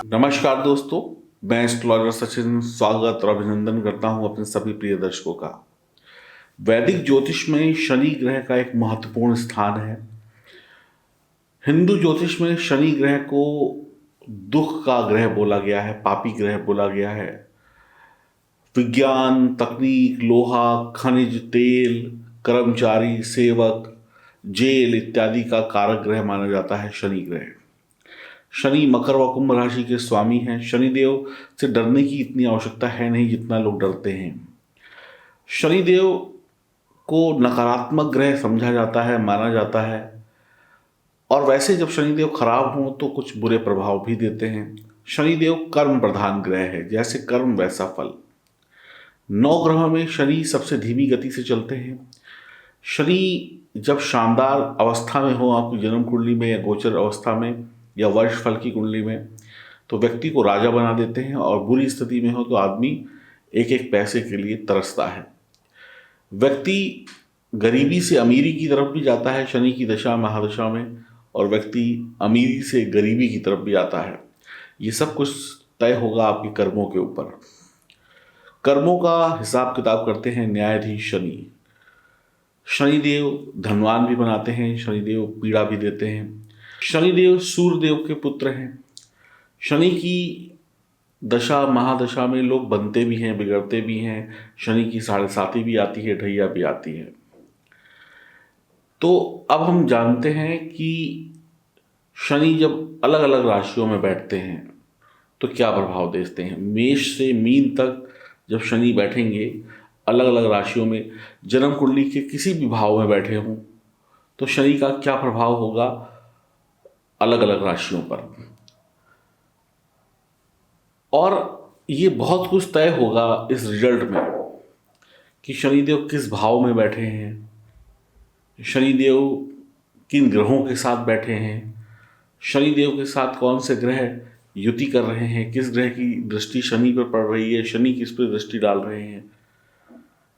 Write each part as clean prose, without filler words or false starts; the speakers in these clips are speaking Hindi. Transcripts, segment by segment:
नमस्कार दोस्तों, मैं एस्ट्रोलॉजर सचिन स्वागत और अभिनंदन करता हूं अपने सभी प्रिय दर्शकों का। वैदिक ज्योतिष में शनि ग्रह का एक महत्वपूर्ण स्थान है। हिंदू ज्योतिष में शनि ग्रह को दुख का ग्रह बोला गया है, पापी ग्रह बोला गया है। विज्ञान, तकनीक, लोहा, खनिज, तेल, कर्मचारी, सेवक, जेल इत्यादि का कारक ग्रह माना जाता है शनि ग्रह। शनि मकर व कुंभ राशि के स्वामी हैं। शनिदेव से डरने की इतनी आवश्यकता है नहीं जितना लोग डरते हैं। शनिदेव को नकारात्मक ग्रह समझा जाता है, माना जाता है। और वैसे जब शनिदेव खराब हों तो कुछ बुरे प्रभाव भी देते हैं। शनिदेव कर्म प्रधान ग्रह है, जैसे कर्म वैसा फल। 9 ग्रहों में शनि सबसे धीमी गति से चलते हैं। शनि जब शानदार अवस्था में हो आपकी जन्म कुंडली में या गोचर अवस्था में या वर्ष फल की कुंडली में, तो व्यक्ति को राजा बना देते हैं, और बुरी स्थिति में हो तो आदमी एक एक पैसे के लिए तरसता है। व्यक्ति गरीबी से अमीरी की तरफ भी जाता है शनि की दशा महादशा में, और व्यक्ति अमीरी से गरीबी की तरफ भी आता है। ये सब कुछ तय होगा आपके कर्मों के ऊपर। कर्मों का हिसाब किताब करते हैं न्यायाधीश शनि। शनिदेव धनवान भी बनाते हैं, शनिदेव पीड़ा भी देते हैं। शनिदेव सूर्यदेव के पुत्र हैं। शनि की दशा महादशा में लोग बनते भी हैं, बिगड़ते भी हैं। शनि की 7.5 भी आती है, ढैया भी आती है। तो अब हम जानते हैं कि शनि जब अलग अलग राशियों में बैठते हैं तो क्या प्रभाव देते हैं। मेष से मीन तक जब शनि बैठेंगे अलग अलग राशियों में, जन्म कुंडली के किसी भी भाव में बैठे हों, तो शनि का क्या प्रभाव होगा अलग अलग राशियों पर। और ये बहुत कुछ तय होगा इस रिजल्ट में कि शनिदेव किस भाव में बैठे हैं, शनिदेव किन ग्रहों के साथ बैठे हैं, शनिदेव के साथ कौन से ग्रह युति कर रहे हैं, किस ग्रह की दृष्टि शनि पर पड़ रही है, शनि किस पर दृष्टि डाल रहे हैं।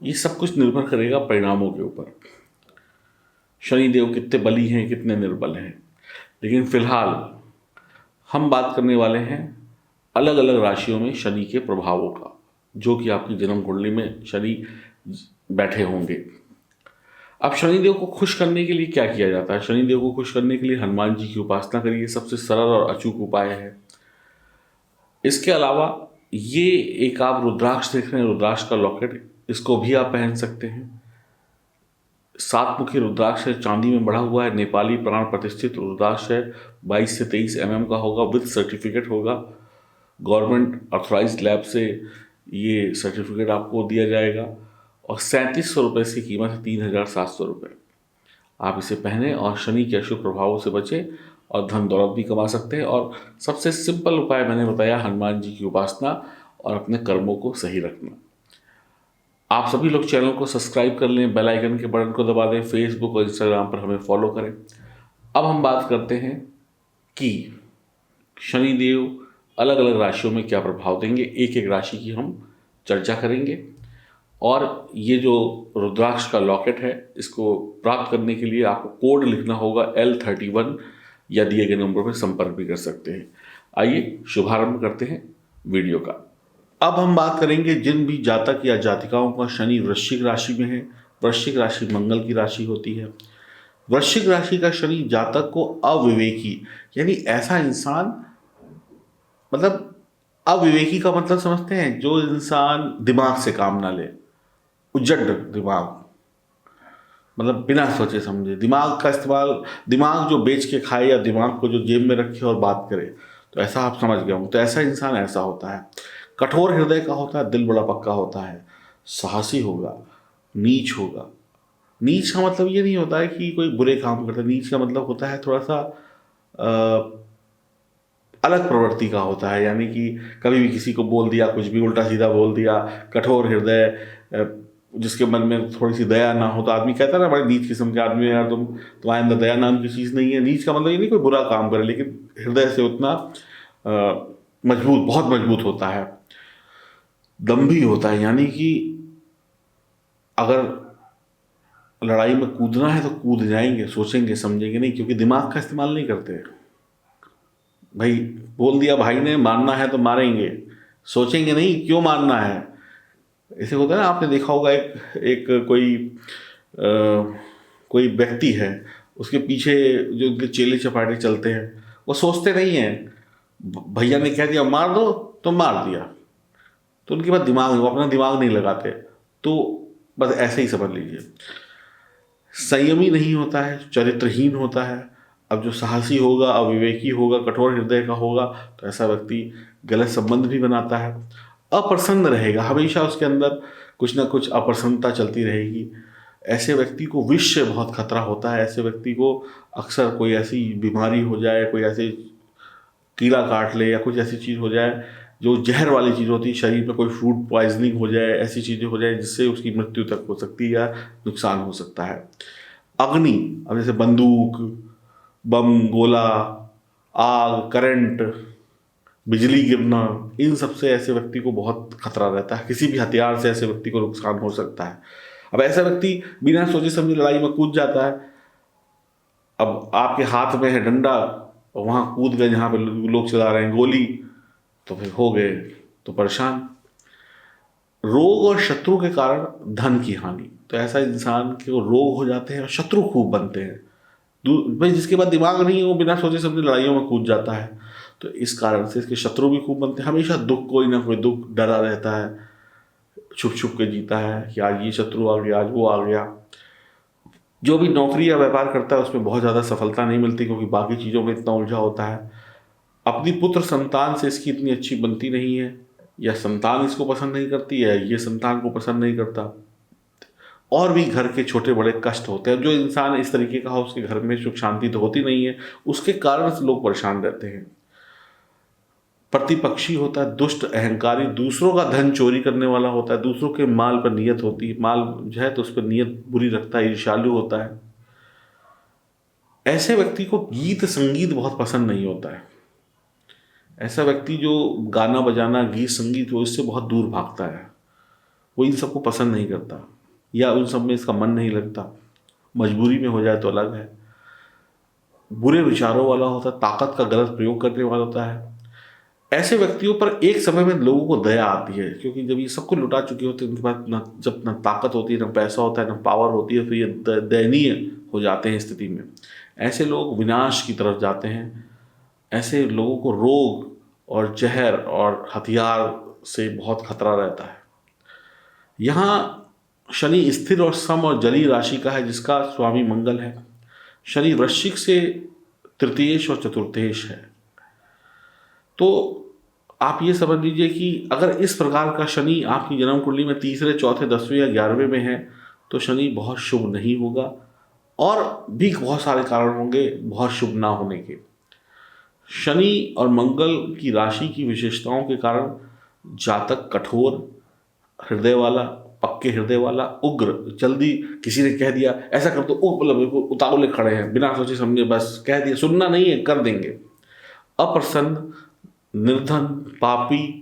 ये सब कुछ निर्भर करेगा परिणामों के ऊपर। शनिदेव कितने बली हैं, कितने निर्बल हैं। लेकिन फिलहाल हम बात करने वाले हैं अलग अलग राशियों में शनि के प्रभावों का, जो कि आपकी जन्म कुंडली में शनि बैठे होंगे। अब शनिदेव को खुश करने के लिए क्या किया जाता है। शनिदेव को खुश करने के लिए हनुमान जी की उपासना करिए, सबसे सरल और अचूक उपाय है। इसके अलावा ये एक आप रुद्राक्ष देख रहे हैं, रुद्राक्ष का लॉकेट, इसको भी आप पहन सकते हैं। 7 मुखी रुद्राक्ष है, चांदी में बढ़ा हुआ है, नेपाली प्राण प्रतिष्ठित रुद्राक्ष है। 22 से 23 mm का होगा, विद सर्टिफिकेट होगा। गवर्नमेंट ऑथराइज्ड लैब से ये सर्टिफिकेट आपको दिया जाएगा। और 3700 रुपये इसकी कीमत है, 3700 रुपये। आप इसे पहने और शनि के अशुभ प्रभावों से बचें और धन दौलत भी कमा सकते हैं। और सबसे सिंपल उपाय मैंने बताया, हनुमान जी की उपासना और अपने कर्मों को सही रखना। आप सभी लोग चैनल को सब्सक्राइब कर लें, बेल आइकन के बटन को दबा दें, फेसबुक और इंस्टाग्राम पर हमें फॉलो करें। अब हम बात करते हैं कि शनिदेव अलग अलग राशियों में क्या प्रभाव देंगे। एक एक राशि की हम चर्चा करेंगे। और ये जो रुद्राक्ष का लॉकेट है, इसको प्राप्त करने के लिए आपको कोड लिखना होगा L31, या दिए गए नंबर पर संपर्क भी कर सकते हैं। आइए शुभारंभ करते हैं वीडियो का। अब हम बात करेंगे जिन भी जातक या जातिकाओं का शनि वृश्चिक राशि में है। वृश्चिक राशि मंगल की राशि होती है। वृश्चिक राशि का शनि जातक को अविवेकी, यानी ऐसा इंसान, मतलब अविवेकी का मतलब समझते हैं, जो इंसान दिमाग से काम ना ले, उजड़ दिमाग, मतलब बिना सोचे समझे दिमाग का इस्तेमाल, दिमाग जो बेच के खाए या दिमाग को जो जेब में रखे और बात करे, तो ऐसा आप समझ गए होंगे। तो ऐसा इंसान ऐसा होता है, कठोर हृदय का होता है, दिल बड़ा पक्का होता है, साहसी होगा, नीच होगा। नीच का मतलब ये नहीं होता है कि कोई बुरे काम करता है। नीच का मतलब होता है थोड़ा सा अलग प्रवृत्ति का होता है, यानी कि कभी भी किसी को बोल दिया, कुछ भी उल्टा सीधा बोल दिया। कठोर हृदय, जिसके मन में थोड़ी सी दया ना हो, तो आदमी कहता है ना, बड़े नीच किस्म के आदमी है यार तुम, तुम्हारे अंदर दया नाम की चीज़ नहीं है। नीच का मतलब ये नहीं कोई बुरा काम करे, लेकिन हृदय से उतना मजबूत, बहुत मजबूत होता है, दम्भी होता है। यानी कि अगर लड़ाई में कूदना है तो कूद जाएंगे, सोचेंगे समझेंगे नहीं, क्योंकि दिमाग का इस्तेमाल नहीं करते। भाई बोल दिया भाई ने मारना है तो मारेंगे, सोचेंगे नहीं क्यों मारना है। ऐसे होता है ना, आपने देखा होगा एक एक कोई व्यक्ति है, उसके पीछे जो उनके चेले चपाटे चलते हैं, वो सोचते नहीं हैं, भैया ने कह दिया मार दो तो मार दिया, तो उनके पास दिमाग, वो अपना दिमाग नहीं लगाते। तो बस ऐसे ही समझ लीजिए, संयमी नहीं होता है, चरित्रहीन होता है। अब जो साहसी होगा, अविवेकी होगा, कठोर हृदय का होगा, तो ऐसा व्यक्ति गलत संबंध भी बनाता है, अप्रसन्न रहेगा, हमेशा उसके अंदर कुछ ना कुछ अप्रसन्नता चलती रहेगी। ऐसे व्यक्ति को विष से बहुत खतरा होता है। ऐसे व्यक्ति को अक्सर कोई ऐसी बीमारी हो जाए, कोई ऐसी कीड़ा काट ले या कुछ ऐसी चीज़ हो जाए जो जहर वाली चीज़ होती है, शरीर में कोई फूड पॉइजनिंग हो जाए, ऐसी चीज़ें हो जाए जिससे उसकी मृत्यु तक हो सकती है या नुकसान हो सकता है। अग्नि, अब जैसे बंदूक, बम, गोला, आग, करंट, बिजली गिरना, इन सब से ऐसे व्यक्ति को बहुत खतरा रहता है। किसी भी हथियार से ऐसे व्यक्ति को नुकसान हो सकता है। अब ऐसा व्यक्ति बिना सोचे समझे लड़ाई में कूद जाता है। अब आपके हाथ में है डंडा और वहाँ कूद गए जहाँ पे लोग चला रहे हैं गोली, तो फिर हो गए तो परेशान। रोग और शत्रु के कारण धन की हानि, तो ऐसा इंसान के रोग हो जाते हैं और शत्रु खूब बनते हैं। भाई जिसके पास दिमाग नहीं है वो बिना सोचे समझे लड़ाइयों में कूद जाता है, तो इस कारण से इसके शत्रु भी खूब बनते हैं। हमेशा दुख, कोई ना कोई दुख डरा रहता है, छुप छुप के जीता है कि आज ये शत्रु आ गया, आज वो आ गया। जो भी नौकरी या व्यापार करता है उसमें बहुत ज़्यादा सफलता नहीं मिलती, क्योंकि बाकी चीज़ों में इतना उलझा होता है। अपनी पुत्र संतान से इसकी इतनी अच्छी बनती नहीं है, या संतान इसको पसंद नहीं करती है, ये संतान को पसंद नहीं करता। और भी घर के छोटे बड़े कष्ट होते हैं। जो इंसान इस तरीके का हो उसके घर में सुख शांति तो होती नहीं है, उसके कारण से लोग परेशान रहते हैं। प्रतिपक्षी होता है, दुष्ट, अहंकारी, दूसरों का धन चोरी करने वाला होता है, दूसरों के माल पर नियत होती है, माल जो है तो उस पर नियत बुरी रखता है, ईर्ष्यालु होता है। ऐसे व्यक्ति को गीत संगीत बहुत पसंद नहीं होता है। ऐसा व्यक्ति जो गाना बजाना, गीत संगीत हो, इससे बहुत दूर भागता है। वो इन सबको पसंद नहीं करता, या उन सब में इसका मन नहीं लगता। मजबूरी में हो जाए तो अलग है। बुरे विचारों वाला होता है, ताकत का गलत प्रयोग करने वाला होता है। ऐसे व्यक्तियों पर एक समय में लोगों को दया आती है, क्योंकि जब ये सबको लुटा चुके होते हैं उनके पास ना, जब ना ताकत होती है, ना पैसा होता है, ना पावर होती है, तो ये दयनीय हो जाते हैं स्थिति में। ऐसे लोग विनाश की तरफ जाते हैं। ऐसे लोगों को रोग और जहर और हथियार से बहुत खतरा रहता है। यहाँ शनि स्थिर और सम और जली राशि का है, जिसका स्वामी मंगल है। शनि वृश्चिक से तृतीयेश और चतुर्थेश है। तो आप ये समझ लीजिए कि अगर इस प्रकार का शनि आपकी जन्म कुंडली में तीसरे, चौथे, 10वें या 11वें में है तो शनि बहुत शुभ नहीं होगा, और भी बहुत सारे कारण होंगे बहुत शुभ ना होने के। शनि और मंगल की राशि की विशेषताओं के कारण जातक कठोर हृदय वाला, पक्के हृदय वाला, उग्र, जल्दी किसी ने कह दिया ऐसा कर दो, मतलब उतावले खड़े हैं, बिना सोचे समझे बस कह दिया, सुनना नहीं है, कर देंगे। अप्रसन्न, निर्धन, पापी।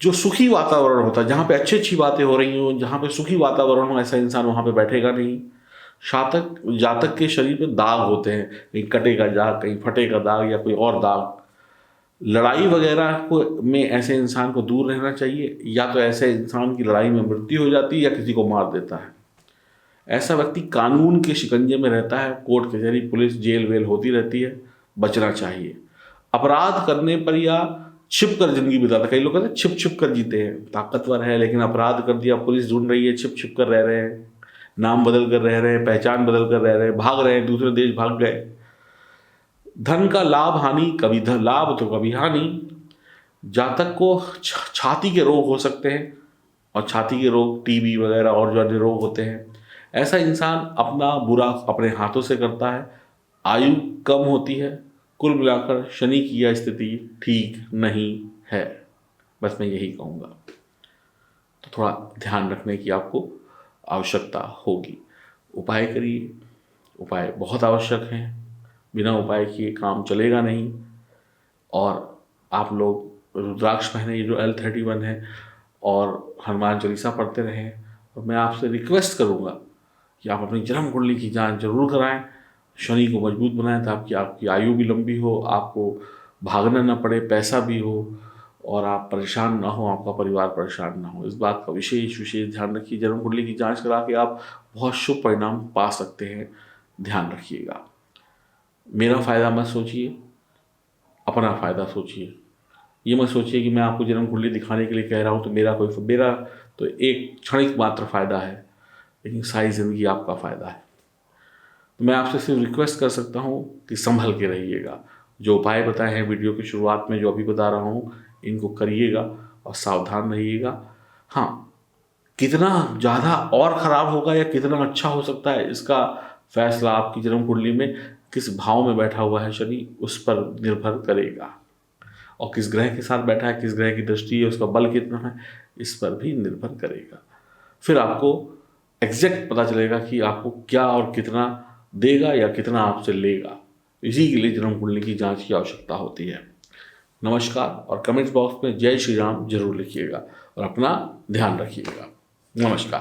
जो सुखी वातावरण होता है, जहाँ पे अच्छी अच्छी बातें हो रही हो, जहाँ पे सुखी वातावरण हो, ऐसा इंसान वहाँ पे बैठेगा नहीं। जातक के शरीर पे दाग होते हैं, कहीं कटेगा दाग, कहीं फटेगा दाग, या कोई और दाग। लड़ाई वगैरह को में ऐसे इंसान को दूर रहना चाहिए, या तो ऐसे इंसान की लड़ाई में मृत्यु हो जाती है या किसी को मार देता है। ऐसा व्यक्ति कानून के शिकंजे में रहता है, कोर्ट कचहरी, पुलिस, जेल वेल होती रहती है, बचना चाहिए। अपराध करने पर या छिप कर जिंदगी बिताता, कई लोग कहते हैं छिप छिप कर जीते हैं, ताकतवर है लेकिन अपराध कर दिया, पुलिस ढूंढ रही है, छिप छिप कर रह रहे हैं, नाम बदल कर रह रहे हैं, पहचान बदल कर रह रहे हैं, भाग रहे हैं, दूसरे देश भाग गए। धन का लाभ हानि, कभी धन लाभ तो कभी हानि। जातक को छाती के रोग हो सकते हैं, और छाती के रोग टीबी वगैरह और जो अन्य रोग होते हैं। ऐसा इंसान अपना बुरा अपने हाथों से करता है, आयु कम होती है। कुल मिलाकर शनि की यह स्थिति ठीक नहीं है, बस मैं यही कहूँगा। तो थोड़ा ध्यान रखने की आपको आवश्यकता होगी। उपाय करिए, उपाय बहुत आवश्यक हैं, बिना उपाय किए काम चलेगा नहीं। और आप लोग रुद्राक्ष पहने, जो L31 है, और हनुमान चालीसा पढ़ते रहें। और मैं आपसे रिक्वेस्ट करूँगा कि आप अपनी जन्म कुंडली की जांच जरूर कराएं। शनि को मजबूत बनाए ताकि आपकी आयु भी लंबी हो, आपको भागना ना पड़े, पैसा भी हो और आप परेशान ना हो, आपका परिवार परेशान ना हो। इस बात का विशेष विशेष ध्यान रखिए। जन्म कुंडली की जांच करा के आप बहुत शुभ परिणाम पा सकते हैं, ध्यान रखिएगा। मेरा फ़ायदा मत सोचिए, अपना फ़ायदा सोचिए। ये मत सोचिए कि मैं आपको जन्म कुंडली दिखाने के लिए कह रहा हूँ तो मेरा तो एक क्षणिक मात्र फ़ायदा है, लेकिन सारी ज़िंदगी आपका फ़ायदा है। तो मैं आपसे सिर्फ रिक्वेस्ट कर सकता हूँ कि संभल के रहिएगा। जो उपाय बताए हैं वीडियो की शुरुआत में, जो अभी बता रहा हूँ, इनको करिएगा और सावधान रहिएगा। हाँ, कितना ज़्यादा और ख़राब होगा या कितना अच्छा हो सकता है, इसका फैसला आपकी जन्म कुंडली में किस भाव में बैठा हुआ है शनि, उस पर निर्भर करेगा। और किस ग्रह के साथ बैठा है, किस ग्रह की दृष्टि है, उसका बल कितना है, इस पर भी निर्भर करेगा। फिर आपको एग्जैक्ट पता चलेगा कि आपको क्या और कितना देगा या कितना आपसे लेगा। इसी के लिए जन्म कुंडली की जांच की आवश्यकता होती है। नमस्कार, और कमेंट्स बॉक्स में जय श्री राम जरूर लिखिएगा और अपना ध्यान रखिएगा। नमस्कार।